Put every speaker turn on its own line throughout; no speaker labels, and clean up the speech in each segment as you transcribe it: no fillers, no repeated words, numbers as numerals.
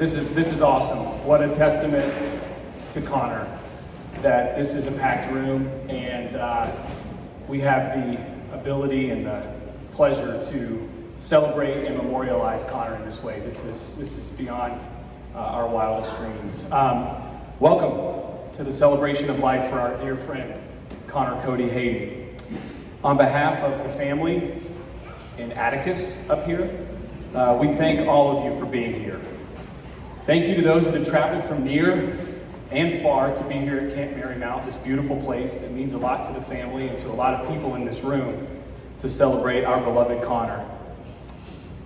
This is awesome. What a testament to Conor that this is a packed room, and we have the ability and the pleasure to celebrate and memorialize Conor in this way. This is beyond our wildest dreams. Welcome to the celebration of life for our dear friend Conor Cody Hayden. On behalf of the family in Atticus up here, we thank all of you for being here. Thank you to those that have traveled from near and far to be here at Camp Marymount, this beautiful place that means a lot to the family and to a lot of people in this room to celebrate our beloved Conor.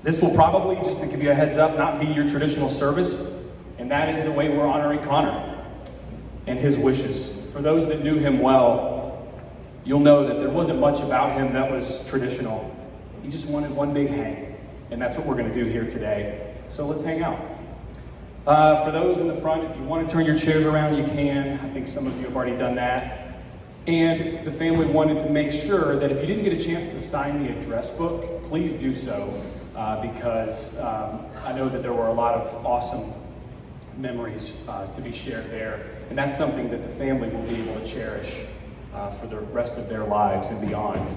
This will probably, just to give you a heads up, not be your traditional service, and that is the way we're honoring Conor and his wishes. For those that knew him well, you'll know that there wasn't much about him that was traditional. He just wanted one big hang, and that's what we're going to do here today. So let's hang out. For those in the front, if you want to turn your chairs around, you can. I think some of you have already done that. And the family wanted to make sure that if you didn't get a chance to sign the address book, please do so, because I know that there were a lot of awesome memories to be shared there. And that's something that the family will be able to cherish for the rest of their lives and beyond.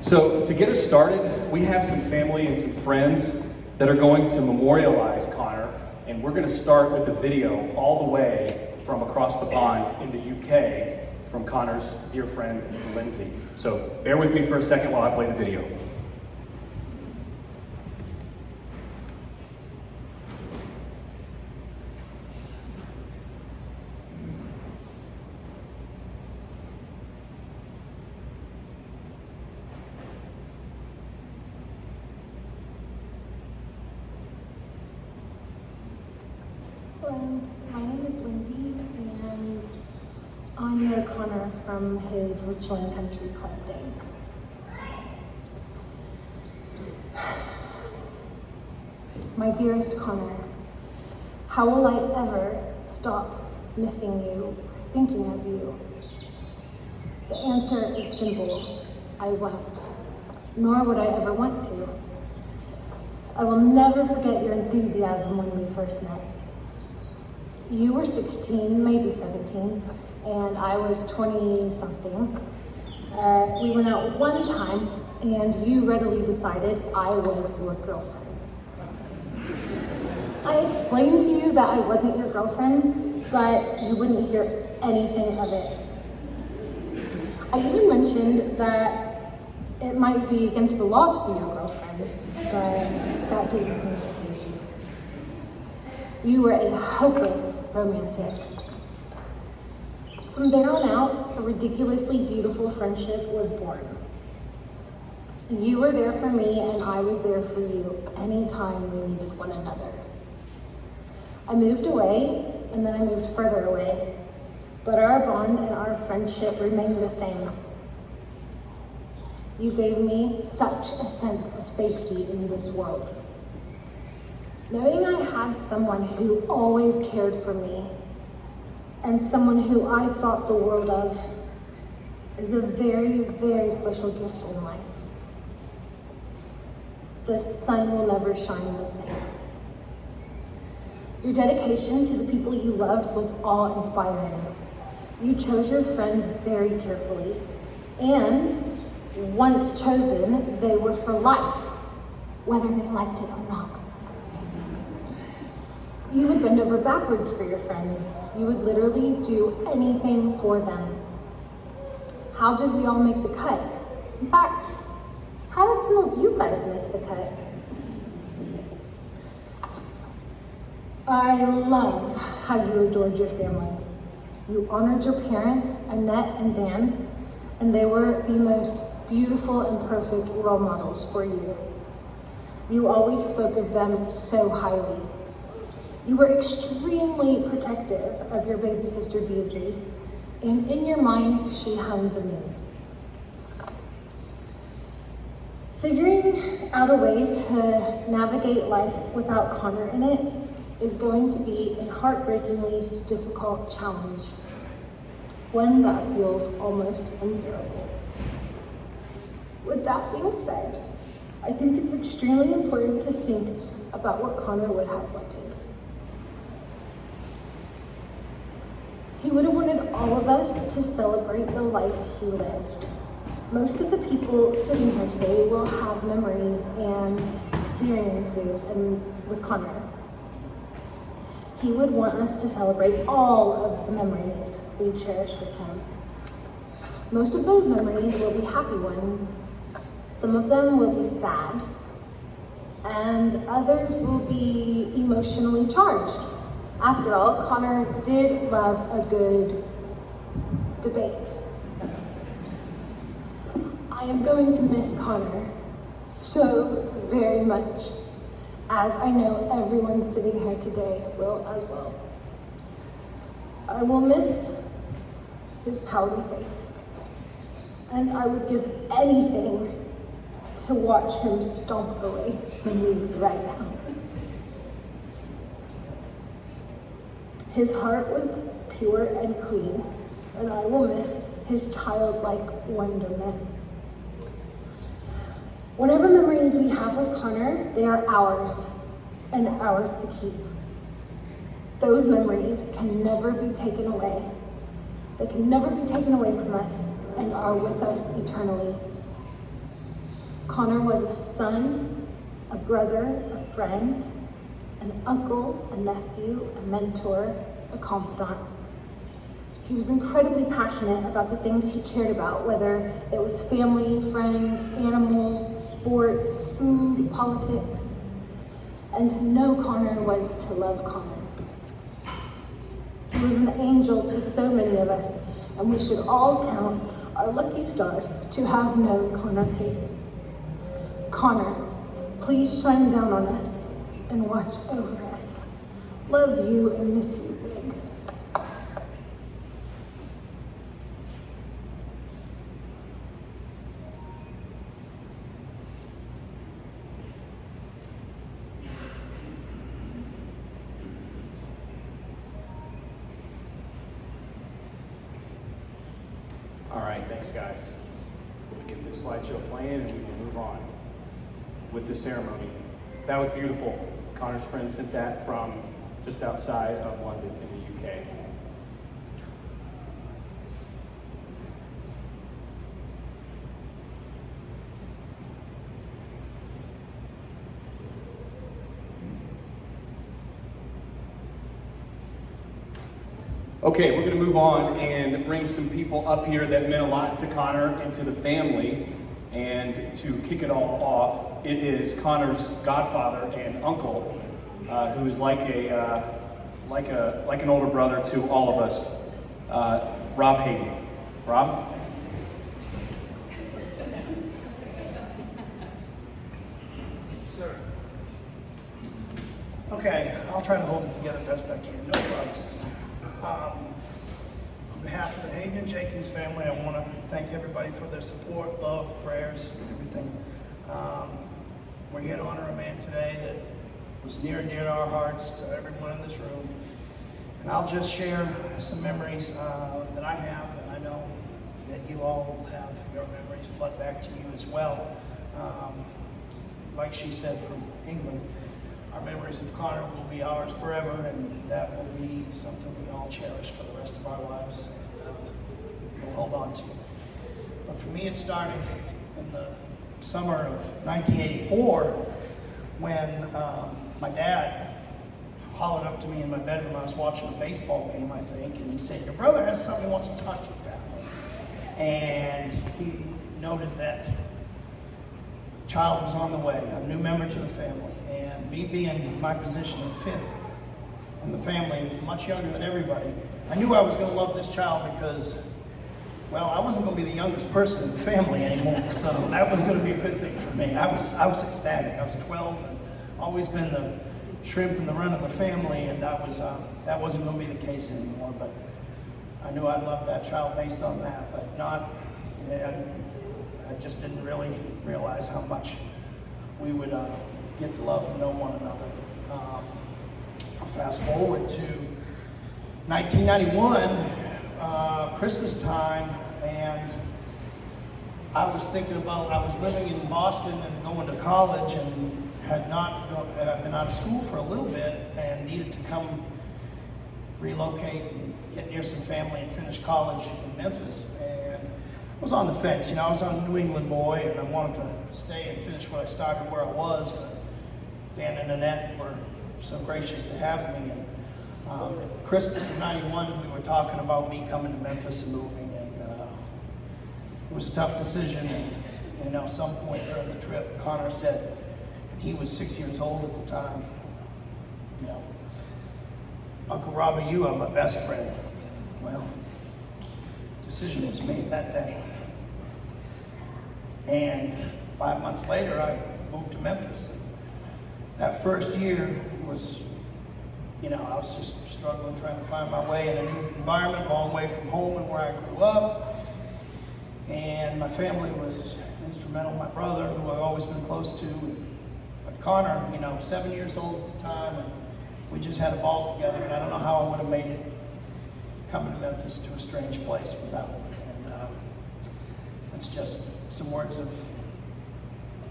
So to get us started, we have some family and some friends that are going to memorialize Conor. And we're going to start with a video all the way from across the pond in the UK from Conor's dear friend, Lindsay. So bear with me for a second while I play the video.
Hello, my name is Lindsay, and I know Conor from his Richland Country Club days. My dearest Conor, how will I ever stop missing you, thinking of you? The answer is simple: I won't, nor would I ever want to. I will never forget your enthusiasm when we first met. You were 16, maybe 17, and I was 20-something. We went out one time, and you readily decided I was your girlfriend. I explained to you that I wasn't your girlfriend, but you wouldn't hear anything of it. I even mentioned that it might be against the law to be your girlfriend, but that didn't seem to faze you. You were a hopeless romantic. From there on out, a ridiculously beautiful friendship was born. You were there for me, and I was there for you anytime we needed one another. I moved away, and then I moved further away, but our bond and our friendship remained the same. You gave me such a sense of safety in this world. Knowing I had someone who always cared for me, and someone who I thought the world of, is a very, very special gift in life. The sun will never shine the same. Your dedication to the people you loved was awe-inspiring. You chose your friends very carefully, and once chosen, they were for life, whether they liked it or not. You would bend over backwards for your friends. You would literally do anything for them. How did we all make the cut? In fact, how did some of you guys make the cut? I love how you adored your family. You honored your parents, Annette and Dan, and they were the most beautiful and perfect role models for you. You always spoke of them so highly. You were extremely protective of your baby sister Deirdre, and in your mind, she hung the moon. Figuring out a way to navigate life without Conor in it is going to be a heartbreakingly difficult challenge, one that feels almost unbearable. With that being said, I think it's extremely important to think about what Conor would have wanted. would have wanted all of us to celebrate the life he lived. Most of the people sitting here today will have memories and experiences with Conor. He would want us to celebrate all of the memories we cherish with him. Most of those memories will be happy ones. Some of them will be sad, and others will be emotionally charged. After all, Conor did love a good debate. I am going to miss Conor so very much, as I know everyone sitting here today will as well. I will miss his pouty face, and I would give anything to watch him stomp away from me right now. His heart was pure and clean, and I will miss his childlike wonderment. Whatever memories we have with Conor, they are ours, and ours to keep. Those memories can never be taken away. They can never be taken away from us and are with us eternally. Conor was a son, a brother, a friend, an uncle, a nephew, a mentor, a confidant. He was incredibly passionate about the things he cared about, whether it was family, friends, animals, sports, food, politics. And to know Conor was to love Conor. He was an angel to so many of us, and we should all count our lucky stars to have known Conor Hayden. Conor, please shine down on us and watch over us. Love you and miss you big.
All right, thanks guys. We'll get this slideshow playing and we will move on with the ceremony. That was beautiful. Conor's friend sent that from just outside of London in the UK. Okay, we're gonna move on and bring some people up here that meant a lot to Conor and to the family. And to kick it all off, it is Conor's godfather and uncle, who is like an older brother to all of us, Rob Hayden. Rob?
Sir. Okay, I'll try to hold it together best I can. No promises. On behalf of the Hayden and Jenkins family, I want to thank everybody for their support, love, prayers, everything. We're here to honor a man today that was near and dear to our hearts, to everyone in this room. And I'll just share some memories that I have, and I know that you all will have your memories flood back to you as well. Like she said, from England, our memories of Conor will be ours forever, and that will be something we all cherish for the rest of our lives, and we'll hold on to. But for me, it started in the summer of 1984 when my dad hollered up to me in my bedroom. I was watching a baseball game, I think, and he said, "Your brother has something he wants to talk to you about." And he noted that a child was on the way, a new member to the family. And me being in my position of fifth in the family, much younger than everybody, I knew I was going to love this child because, well, I wasn't going to be the youngest person in the family anymore. So that was going to be a good thing for me. I was ecstatic. I was 12 and always been the shrimp and the run of the family, and that wasn't going to be the case anymore. But I knew I'd love that child based on that, but not. I just didn't really realize how much we would get to love and know one another. Fast forward to 1991, Christmas time, and I was thinking about, I was living in Boston and going to college and had been out of school for a little bit and needed to come relocate and get near some family and finish college in Memphis. And I was on the fence. You know, I was a New England boy, and I wanted to stay and finish what I started where I was. But Dan and Annette were so gracious to have me. And Christmas of '91, we were talking about me coming to Memphis and moving. And it was a tough decision. And you know, at some point during the trip, Conor said, and he was 6 years old at the time, you know, "Uncle Robbie, you are my best friend." Well, decision was made that day. And 5 months later, I moved to Memphis. That first year was, you know, I was just struggling, trying to find my way in a new environment, long way from home and where I grew up. And my family was instrumental. My brother, who I've always been close to, but Conor, you know, 7 years old at the time, and we just had a ball together. And I don't know how I would have made it coming to Memphis, to a strange place, without him. And that's just some words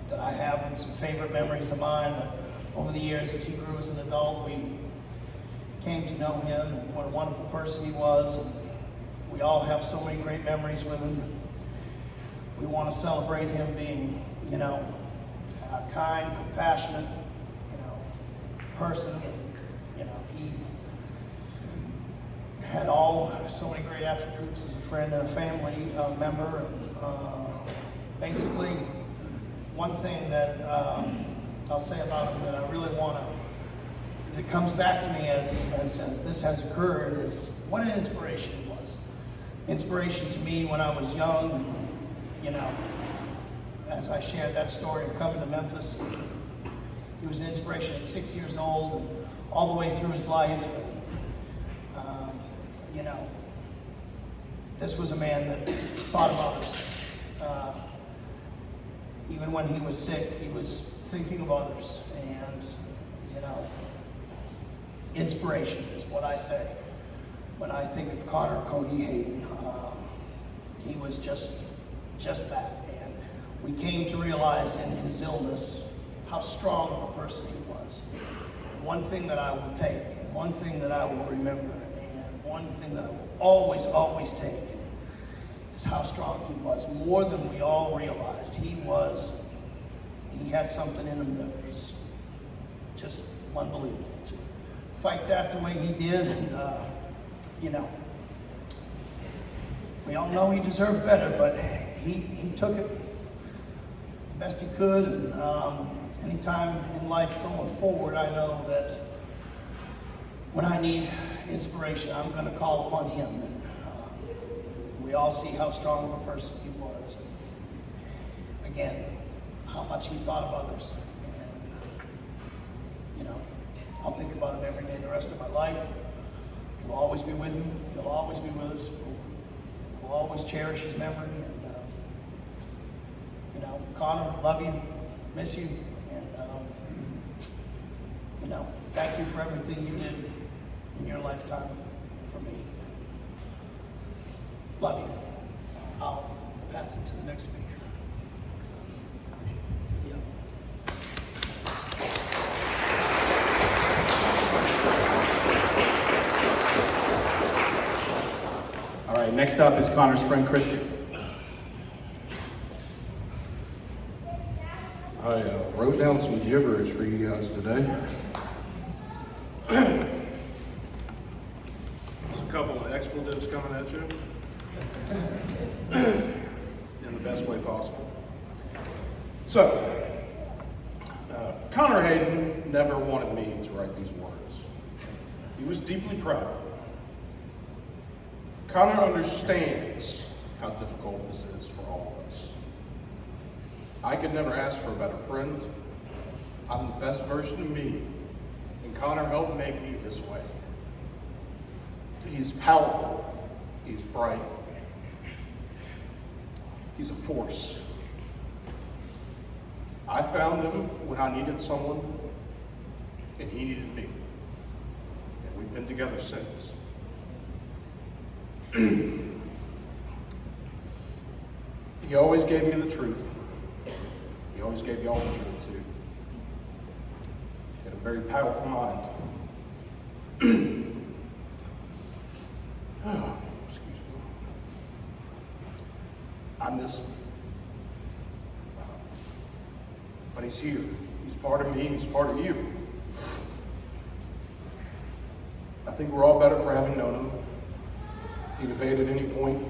that I have and some favorite memories of mine. But over the years, as he grew as an adult, we came to know him and what a wonderful person he was. And we all have so many great memories with him. We want to celebrate him being, you know, a kind, compassionate, you know, person. And, you know, he had so many great attributes as a friend and a family member. And basically, one thing that I'll say about him that I really want to, that comes back to me as this has occurred, is what an inspiration he was. Inspiration to me when I was young, and, you know, as I shared that story of coming to Memphis, he was an inspiration at 6 years old and all the way through his life. And, you know, this was a man that thought of others. Even when he was sick, he was thinking of others. And, you know, inspiration is what I say when I think of Conor, Cody, Hayden. He was just that. And we came to realize in his illness how strong of a person he was. And one thing that I will take, and one thing that I will remember, and one thing that I will always, always take, is how strong he was. More than we all realized. He had something in him that was just unbelievable. To fight that the way he did, and you know, we all know he deserved better, but he took it the best he could. And anytime in life going forward, I know that when I need inspiration, I'm going to call upon him. And we all see how strong of a person he was. And again, how much he thought of others. And, you know, I'll think about him every day the rest of my life. He'll always be with me. He'll always be with us. We'll always cherish his memory. And, you know, Conor, love you, miss you. And, you know, thank you for everything you did in your lifetime for me. Love you. I'll pass it to the next speaker. Yeah.
All right, next up is Conor's friend Christian.
I wrote down some gibberish for you guys today. There's a couple of expletives coming at you in the best way possible. So, Conor Hayden never wanted me to write these words. He was deeply proud. Conor understands how difficult this is for all of us. I could never ask for a better friend. I'm the best version of me, and Conor helped make me this way. He's powerful. He's bright. He's a force. I found him when I needed someone, and he needed me. And we've been together since. He always gave me the truth. He always gave y'all the truth too. He had a very powerful mind. Excuse me. I miss him. But he's here. He's part of me, and he's part of you. I think we're all better for having known him. He'd evade at any point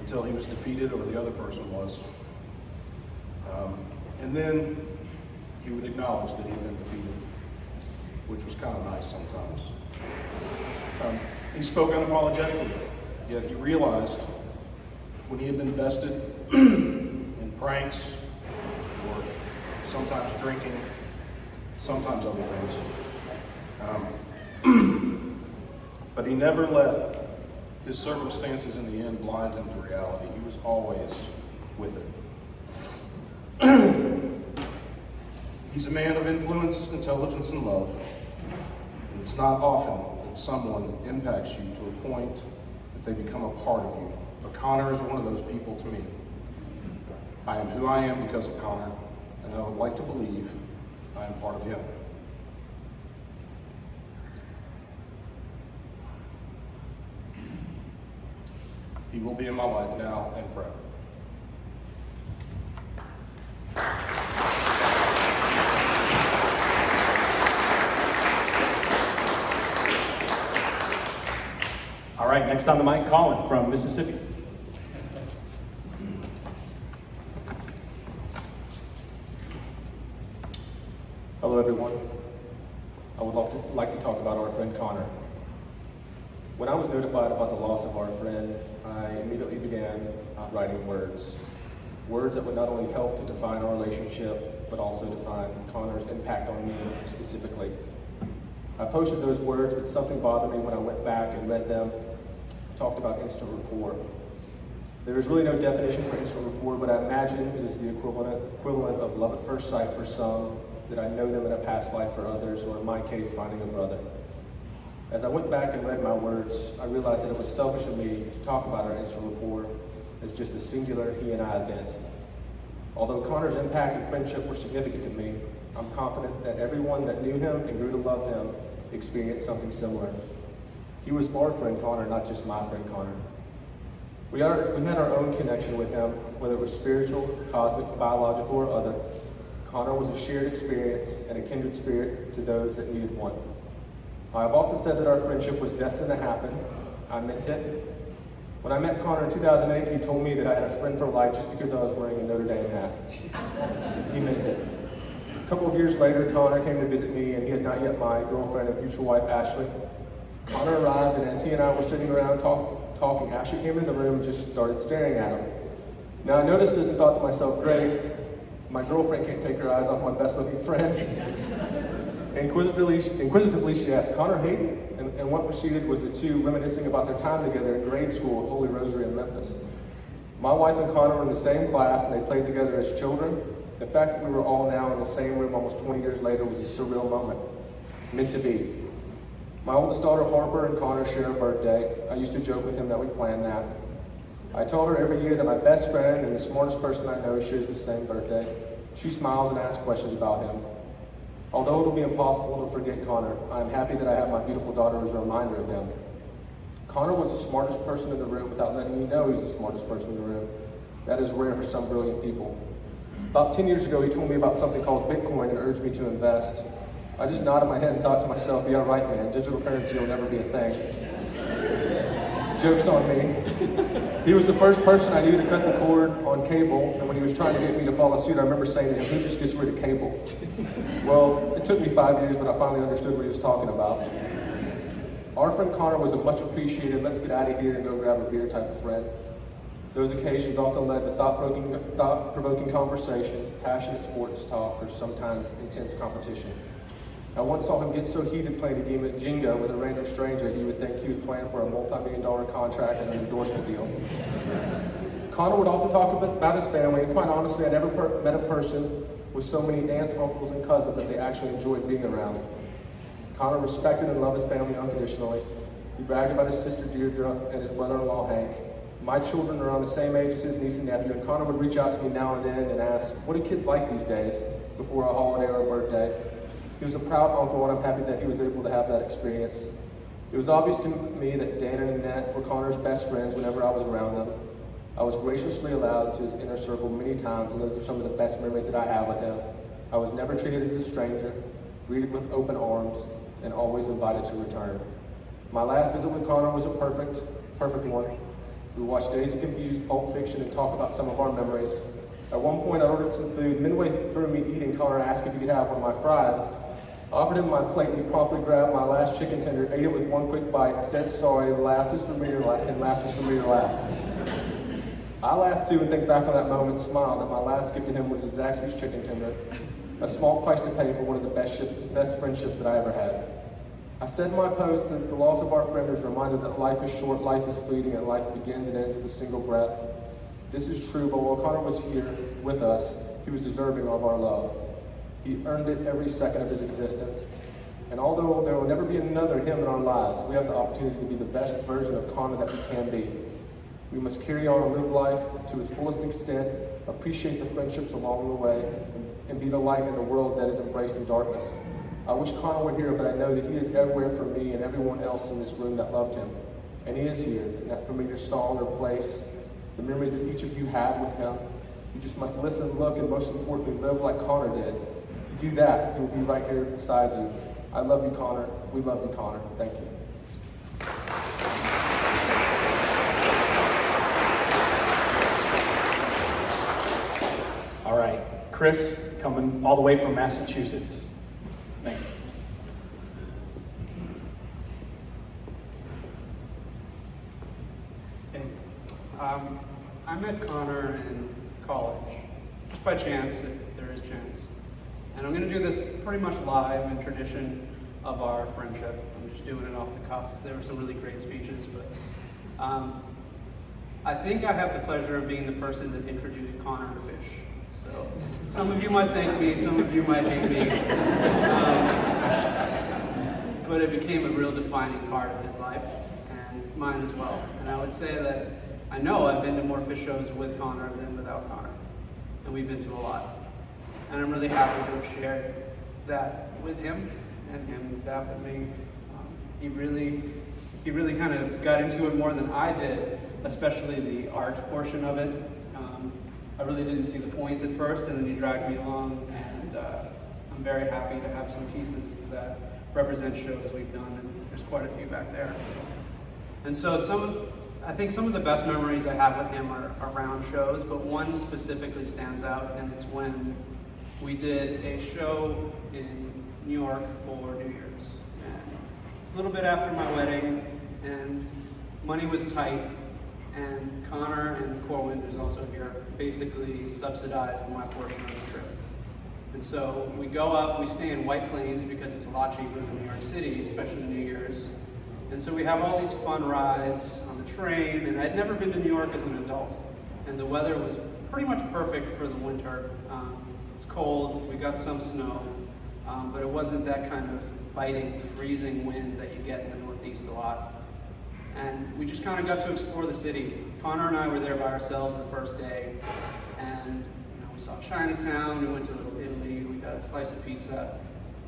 until he was defeated or the other person was. And then he would acknowledge that he'd been defeated, which was kind of nice sometimes. He spoke unapologetically, yet he realized when he had been bested in pranks or sometimes drinking, sometimes other things. But he never let his circumstances in the end blind him to reality. He was always with it. He's a man of influence, intelligence, and love. It's not often that someone impacts you to a point that they become a part of you. But Conor is one of those people to me. I am who I am because of Conor, and I would like to believe I am part of him. He will be in my life now and forever.
All right, next on the mic, Colin from Mississippi. Hello, everyone. I would like to talk about our friend Conor. When I was notified about the loss of our friend, I immediately began writing words. Words that would not only help to define our relationship, but also define Conor's impact on me specifically. I posted those words, but something bothered me when I went back and read them. I talked about instant rapport. There is really no definition for instant rapport, but I imagine it is the equivalent of love at first sight for some, that I know them in a past life for others, or in my case, finding a brother. As I went back and read my words, I realized that it was selfish of me to talk about our instant rapport as just a singular he and I event. Although Conor's impact and friendship were significant to me, I'm confident that everyone that knew him and grew to love him experienced something similar. He was our friend Conor, not just my friend Conor. We had our own connection with him, whether it was spiritual, cosmic, biological, or other. Conor was a shared experience and a kindred spirit to those that needed one. I've often said that our friendship was destined to happen. I meant it. When I met Conor in 2008, he told me that I had a friend for life just because I was wearing a Notre Dame hat. He meant it. A couple of years later, Conor came to visit me, and he had not yet my girlfriend and future wife, Ashley. Conor arrived, and as he and I were sitting around talking, Ashley came into the room and just started staring at him. Now, I noticed this and thought to myself, great, my girlfriend can't take her eyes off my best-looking friend. Inquisitively, she asked, Conor, Hayden? And what proceeded was the two reminiscing about their time together in grade school at Holy Rosary in Memphis. My wife and Conor were in the same class, and they played together as children. The fact that we were all now in the same room almost 20 years later was a surreal moment. Meant to be. My oldest daughter, Harper, and Conor share a birthday. I used to joke with him that we planned that. I tell her every year that my best friend and the smartest person I know shares the same birthday. She smiles and asks questions about him. Although it will be impossible to forget Conor, I am happy that I have my beautiful daughter as a reminder of him. Conor was the smartest person in the room without letting me know he's the smartest person in the room. That is rare for some brilliant people. About 10 years ago, he told me about something called Bitcoin and urged me to invest. I just nodded my head and thought to myself, yeah, right, man, digital currency will never be a thing. Joke's on me. He was the first person I knew to cut the cord on cable, and when he was trying to get me to follow suit, I remember saying to him, he just gets rid of cable. Well, it took me 5 years, but I finally understood what he was talking about. Our friend Conor was a much appreciated, let's get out of here and go grab a beer type of friend. Those occasions often led to thought-provoking conversation, passionate sports talk, or sometimes intense competition. I once saw him get so heated playing a game at Jenga with a random stranger he would think he was playing for a multi-million-dollar contract and an endorsement deal. Conor would often talk about his family, and quite honestly, I never met a person with so many aunts, uncles, and cousins that they actually enjoyed being around. Conor respected and loved his family unconditionally. He bragged about his sister Deirdre and his brother-in-law Hank. My children are around the same age as his niece and nephew, and Conor would reach out to me now and then and ask, what do kids like these days before a holiday or a birthday? He was a proud uncle, and I'm happy that he was able to have that experience.
It was obvious to me that Dan and Annette were Conor's best friends whenever I was around them. I was graciously allowed to his inner circle many times, and those are some of the best memories that I have with him. I was never treated as a stranger, greeted with open arms, and always invited to return. My last visit with Conor was a perfect one. We watched Days of Confused, Pulp Fiction, and talk about some of our memories. At one point, I ordered some food. Midway through me eating, Conor asked if he could have one of my fries. I offered him my plate, and he promptly grabbed my last chicken tender, ate it with one quick bite, said sorry, laughed his familiar laugh. I laughed too and think back on that moment, smiled that my last gift to him was a Zaxby's chicken tender, a small price to pay for one of the best friendships that I ever had. I said in my post that the loss of our friend is a reminder that life is short, life is fleeting, and life begins and ends with a single breath. This is true, but while Conor was here with us, he was deserving of our love. He earned it every second of his existence. And although there will never be another him in our lives, we have the opportunity to be the best version of Conor that we can be. We must carry on and live life to its fullest extent, appreciate the friendships along the way, and be the light in the world that is embraced in darkness. I wish Conor were here, but I know that he is everywhere for me and everyone else in this room that loved him. And he is here, in that familiar song or place, the memories that each of you had with him. You just must listen, look, and most importantly, live like Conor did. If you do that, he will be right here beside you. I love you, Conor. We love you, Conor. Thank you.
All right, Chris, coming all the way from Massachusetts. Thanks.
Hey, I met Conor in college, just by chance, if there is chance. And I'm going to do this pretty much live in tradition of our friendship. I'm just doing it off the cuff. There were some really great speeches, but I think I have the pleasure of being the person that introduced Conor to fish. So some of you might thank me, some of you might hate me. But it became a real defining part of his life, and mine as well. And I would say that I know I've been to more fish shows with Conor than without Conor. And we've been to a lot. And I'm really happy to have shared that with him, and him that with me. He really kind of got into it more than I did, especially the art portion of it. I really didn't see the point at first, and then he dragged me along, and I'm very happy to have some pieces that represent shows we've done, and there's quite a few back there. And so I think some of the best memories I have with him are around shows, but one specifically stands out, and it's when we did a show in New York for New Year's. And it's a little bit after my wedding, and money was tight, and Conor and Corwin, who's also here, basically subsidized my portion of the trip. And so we go up, we stay in White Plains because it's a lot cheaper than New York City, especially New Year's. And so we have all these fun rides on the train, and I'd never been to New York as an adult. And the weather was pretty much perfect for the winter. It's cold, we got some snow, but it wasn't that kind of biting, freezing wind that you get in the Northeast a lot. And we just kind of got to explore the city. Conor and I were there by ourselves the first day, and we saw Chinatown, we went to Little Italy, we got a slice of pizza,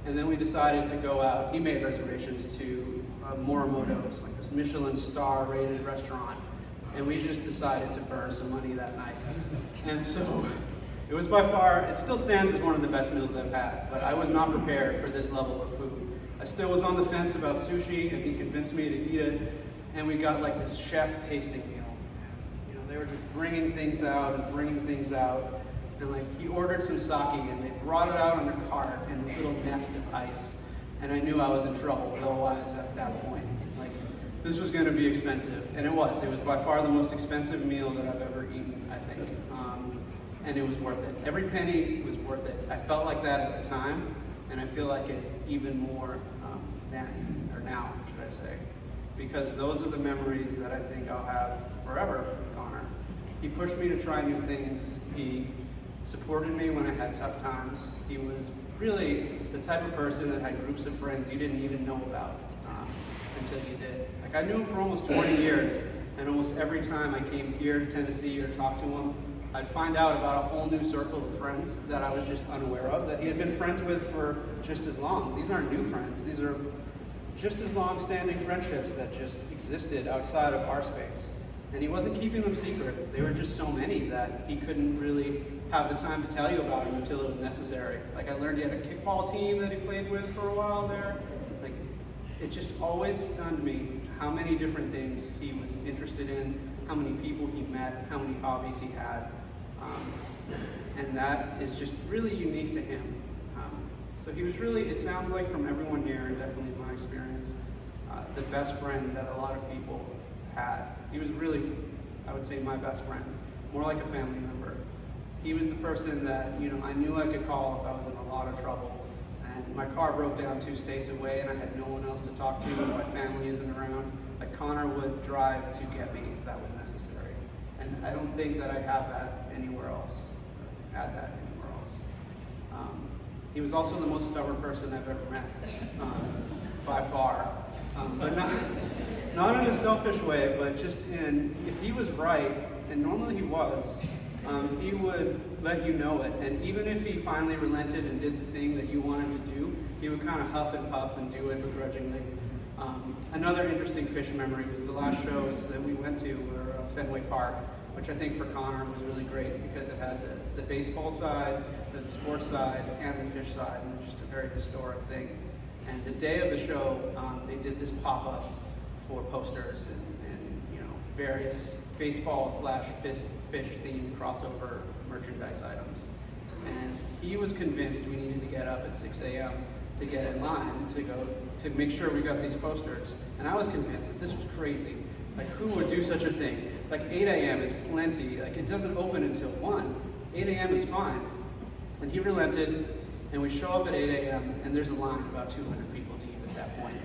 and then we decided to go out. He made reservations to Marymount, like this Michelin star rated restaurant, and we just decided to burn some money that night. And so it was by far, it still stands as one of the best meals I've had, but I was not prepared for this level of food. I still was on the fence about sushi, and he convinced me to eat it, and we got like this chef tasting meal. They were just bringing things out, and like he ordered some sake, and they brought it out on a cart in this little nest of ice, and I knew I was in trouble bill-wise at that point. Like, this was going to be expensive, and it was. It was by far the most expensive meal that I've ever eaten, I think, and it was worth it. Every penny was worth it. I felt like that at the time, and I feel like it even more then, or now, should I say. Because those are the memories that I think I'll have forever with Conor. He pushed me to try new things. He supported me when I had tough times. He was really the type of person that had groups of friends you didn't even know about until you did. Like, I knew him for almost 20 years, and almost every time I came here to Tennessee or talked to him, I'd find out about a whole new circle of friends that I was just unaware of, that he had been friends with for just as long. These aren't new friends. These are just as long-standing friendships that just existed outside of our space. And he wasn't keeping them secret. They were just so many that he couldn't really have the time to tell you about them until it was necessary. Like, I learned he had a kickball team that he played with for a while there. Like, it just always stunned me how many different things he was interested in, how many people he met, how many hobbies he had. And that is just really unique to him. So he was really, it sounds like from everyone here, and definitely my experience, the best friend that a lot of people had. He was really, I would say, my best friend, more like a family member. He was the person that, I knew I could call if I was in a lot of trouble. And my car broke down 2 states away and I had no one else to talk to, and my family isn't around. Like, Conor would drive to get me if that was necessary. And I don't think that I have that anywhere else, or had that anywhere else. He was also the most stubborn person I've ever met, by far. But not in a selfish way, but just in, if he was right, and normally he was, he would let you know it. And even if he finally relented and did the thing that you wanted to do, he would kind of huff and puff and do it begrudgingly. Another interesting fish memory was the last shows that we went to were Fenway Park, which I think for Conor was really great because it had the baseball side, the sports side, and the fish side, and it was just a very historic thing. And the day of the show, they did this pop-up for posters and various baseball/fish themed crossover merchandise items. And he was convinced we needed to get up at 6 a.m. to get in line to go to make sure we got these posters. And I was convinced that this was crazy. Like, who would do such a thing? Like, 8 a.m. is plenty. Like, it doesn't open until 1. 8 a.m. is fine. And he relented, and we show up at 8 a.m., and there's a line about 200 people deep at that point.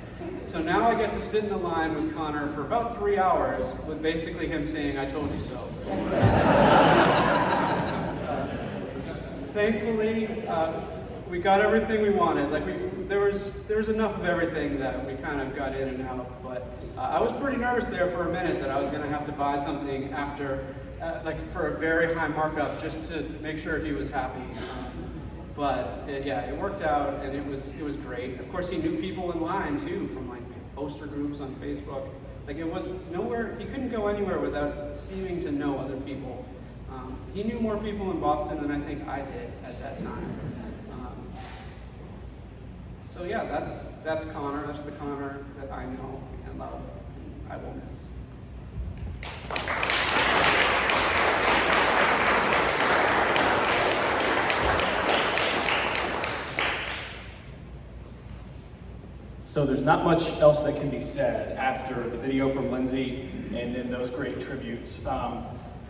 So now I get to sit in a line with Conor for about 3 hours with basically him saying, "I told you so." Thankfully, we got everything we wanted. Like, there was enough of everything that we kind of got in and out. But I was pretty nervous there for a minute that I was going to have to buy something after, for a very high markup just to make sure he was happy. But it worked out, and it was great. Of course, he knew people in line too, from like poster groups on Facebook. Like, it was nowhere, he couldn't go anywhere without seeming to know other people. He knew more people in Boston than I think I did at that time. So yeah, that's Conor. That's the Conor that I know and love, and I will miss.
So there's not much else that can be said after the video from Lindsay and then those great tributes.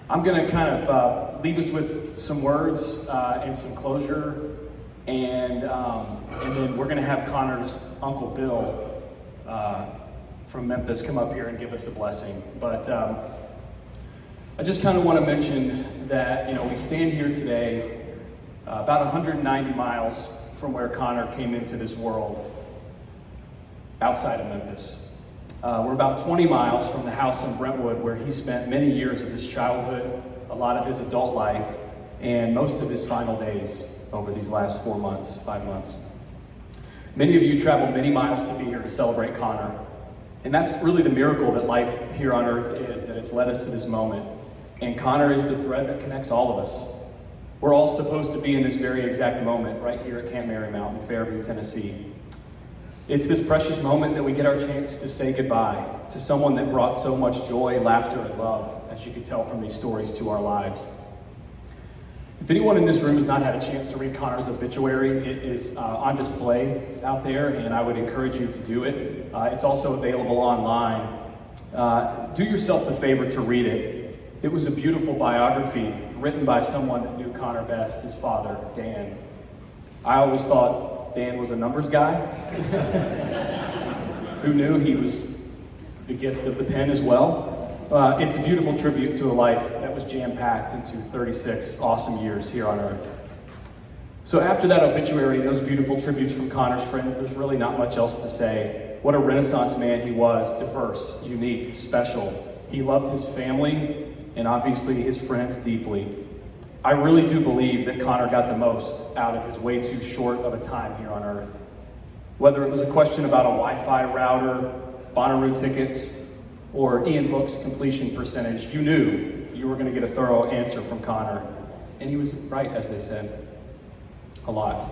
I'm going to kind of leave us with some words and some closure, and then we're going to have Conor's Uncle Bill from Memphis come up here and give us a blessing. But I just kind of want to mention that, we stand here today about 190 miles from where Conor came into this world, outside of Memphis. We're about 20 miles from the house in Brentwood where he spent many years of his childhood, a lot of his adult life, and most of his final days over these last 5 months. Many of you traveled many miles to be here to celebrate Conor, and that's really the miracle that life here on earth is, that it's led us to this moment. And Conor is the thread that connects all of us. We're all supposed to be in this very exact moment right here at Camp Marymount in Fairview, Tennessee. It's this precious moment that we get our chance to say goodbye to someone that brought so much joy, laughter, and love, as you can tell from these stories, to our lives. If anyone in this room has not had a chance to read Conor's obituary, it is on display out there, and I would encourage you to do it. It's also available online. Do yourself the favor to read it. It was a beautiful biography written by someone that knew Conor best, his father, Dan. I always thought Dan was a numbers guy. Who knew he was the gift of the pen as well? It's a beautiful tribute to a life that was jam-packed into 36 awesome years here on earth. So after that obituary and those beautiful tributes from Conor's friends, there's really not much else to say. What a Renaissance man he was, diverse, unique, special. He loved his family and obviously his friends deeply. I really do believe that Conor got the most out of his way too short of a time here on earth. Whether it was a question about a Wi-Fi router, Bonnaroo tickets, or Ian Book's completion percentage, you knew you were going to get a thorough answer from Conor. And he was right, as they said, a lot.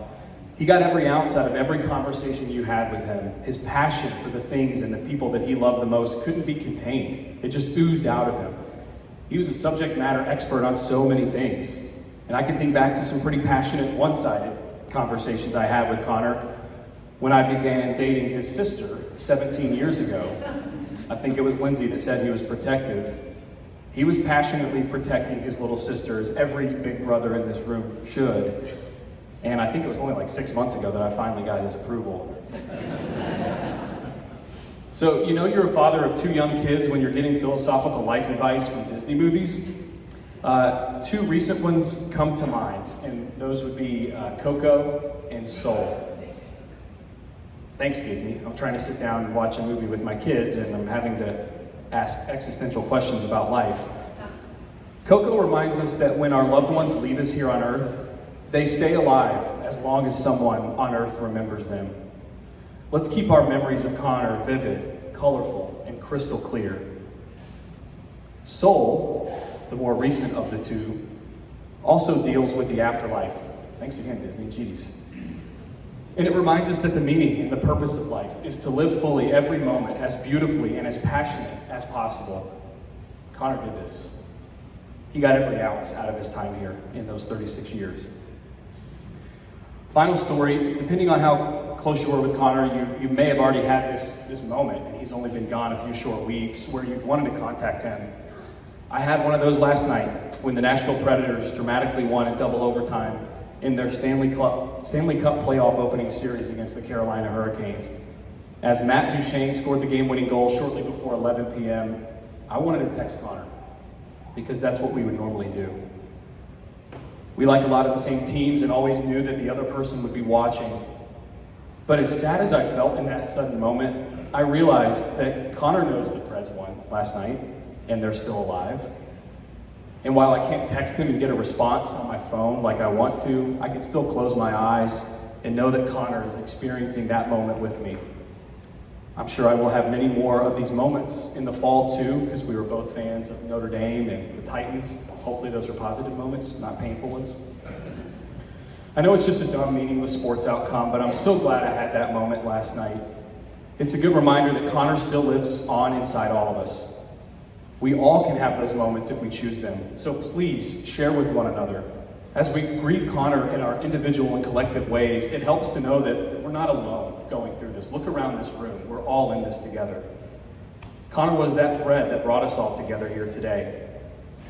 He got every ounce out of every conversation you had with him. His passion for the things and the people that he loved the most couldn't be contained. It just oozed out of him. He was a subject matter expert on so many things. And I can think back to some pretty passionate, one-sided conversations I had with Conor when I began dating his sister 17 years ago. I think it was Lindsay that said he was protective. He was passionately protecting his little sister, as every big brother in this room should. And I think it was only like 6 months ago that I finally got his approval. So, you know you're a father of 2 young kids when you're getting philosophical life advice from Disney movies? 2 recent ones come to mind, and those would be Coco and Soul. Thanks, Disney. I'm trying to sit down and watch a movie with my kids, and I'm having to ask existential questions about life. Coco reminds us that when our loved ones leave us here on Earth, they stay alive as long as someone on Earth remembers them. Let's keep our memories of Conor vivid, colorful, and crystal clear. Soul, the more recent of the 2, also deals with the afterlife. Thanks again, Disney. Jeez. And it reminds us that the meaning and the purpose of life is to live fully every moment as beautifully and as passionate as possible. Conor did this. He got every ounce out of his time here in those 36 years. Final story, depending on how close you were with Conor, you may have already had this moment, and he's only been gone a few short weeks, where you've wanted to contact him. I had one of those last night when the Nashville Predators dramatically won in double overtime in their Stanley Cup playoff opening series against the Carolina Hurricanes. As Matt Duchene scored the game-winning goal shortly before 11 p.m., I wanted to text Conor, because that's what we would normally do. We like a lot of the same teams and always knew that the other person would be watching. But as sad as I felt in that sudden moment, I realized that Conor knows the Preds won last night, and they're still alive. And while I can't text him and get a response on my phone like I want to, I can still close my eyes and know that Conor is experiencing that moment with me. I'm sure I will have many more of these moments in the fall too, because we were both fans of Notre Dame and the Titans. Hopefully those are positive moments, not painful ones. I know it's just a dumb, meaningless sports outcome, but I'm so glad I had that moment last night. It's a good reminder that Conor still lives on inside all of us. We all can have those moments if we choose them, so please share with one another. As we grieve Conor in our individual and collective ways, it helps to know that we're not alone going through this. Look around this room. We're all in this together. Conor was that thread that brought us all together here today.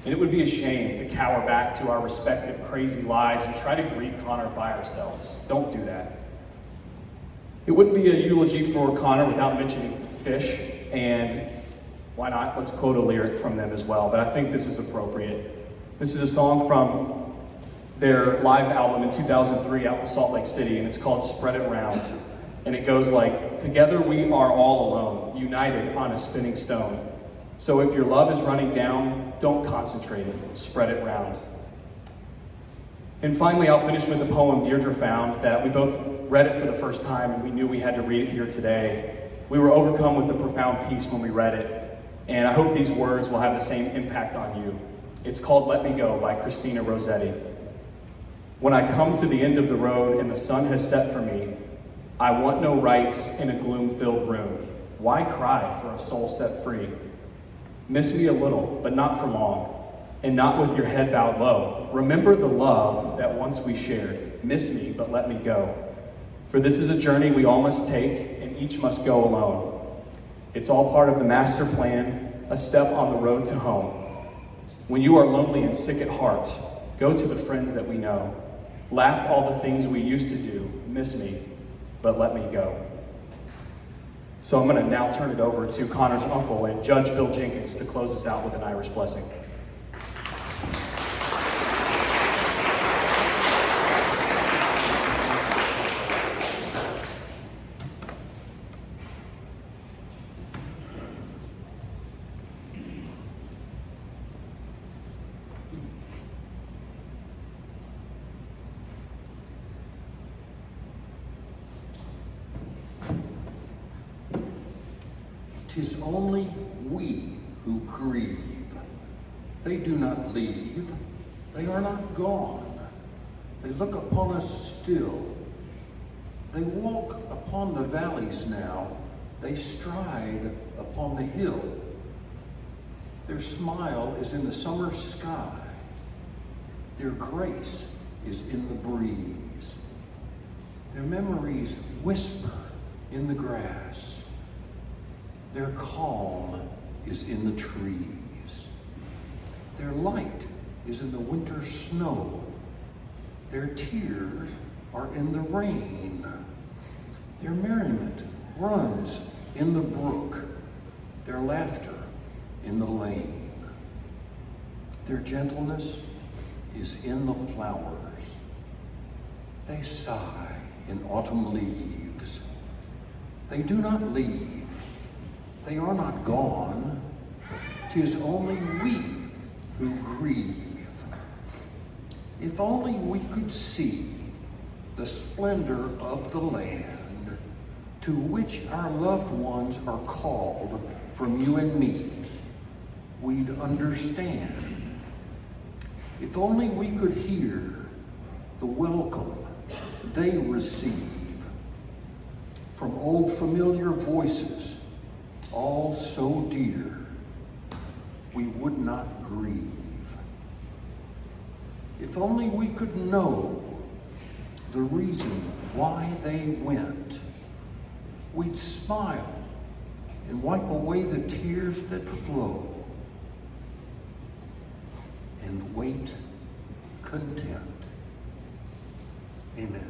And it would be a shame to cower back to our respective crazy lives and try to grieve Conor by ourselves. Don't do that. It wouldn't be a eulogy for Conor without mentioning Fish, and why not? Let's quote a lyric from them as well, but I think this is appropriate. This is a song from their live album in 2003 out in Salt Lake City, and it's called Spread It Round. And it goes like, together we are all alone, united on a spinning stone. So if your love is running down, don't concentrate it, spread it round. And finally, I'll finish with a poem Deirdre found that we both read it for the first time, and we knew we had to read it here today. We were overcome with the profound peace when we read it, and I hope these words will have the same impact on you. It's called Let Me Go by Christina Rossetti. When I come to the end of the road and the sun has set for me, I want no rights in a gloom-filled room. Why cry for a soul set free? Miss me a little, but not for long, and not with your head bowed low. Remember the love that once we shared. Miss me, but let me go. For this is a journey we all must take, and each must go alone. It's all part of the master plan, a step on the road to home. When you are lonely and sick at heart, go to the friends that we know. Laugh all the things we used to do. Miss me, but let me go. So I'm going to now turn it over to Conor's uncle and Judge Bill Jenkins to close us out with an Irish blessing.
'Tis only we who grieve. They do not leave, they are not gone. They look upon us still. They walk upon the valleys now, they stride upon the hill. Their smile is in the summer sky. Their grace is in the breeze. Their memories whisper in the grass. Their calm is in the trees. Their light is in the winter snow. Their tears are in the rain. Their merriment runs in the brook. Their laughter in the lane. Their gentleness is in the flowers. They sigh in autumn leaves. They do not leave. They are not gone. 'Tis only we who grieve. If only we could see the splendor of the land to which our loved ones are called from you and me, we'd understand. If only we could hear the welcome they receive from old familiar voices, all so dear, we would not grieve. If only we could know the reason why they went, we'd smile and wipe away the tears that flow and wait content. Amen.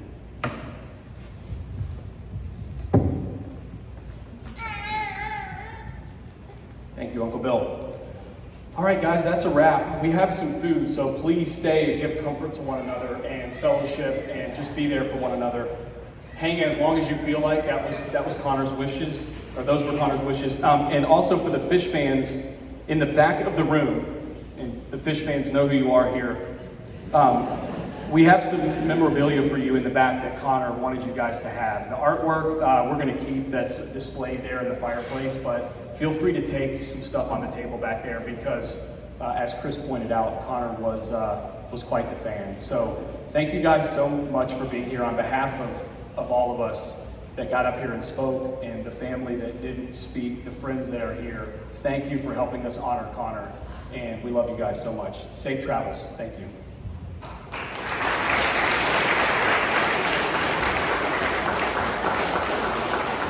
Thank you, Uncle Bill. All right, guys, that's a wrap. We have some food, so please stay and give comfort to one another and fellowship and just be there for one another. Hang as long as you feel like. That was Conor's wishes, or those were Conor's wishes. And also for the Fish fans in the back of the room, and the Fish fans know who you are here, we have some memorabilia for you in the back that Conor wanted you guys to have. The artwork we're going to keep that's displayed there in the fireplace, but feel free to take some stuff on the table back there because, as Chris pointed out, Conor was quite the fan. So thank you guys so much for being here on behalf of all of us that got up here and spoke, and the family that didn't speak, the friends that are here. Thank you for helping us honor Conor, and we love you guys so much. Safe travels. Thank you.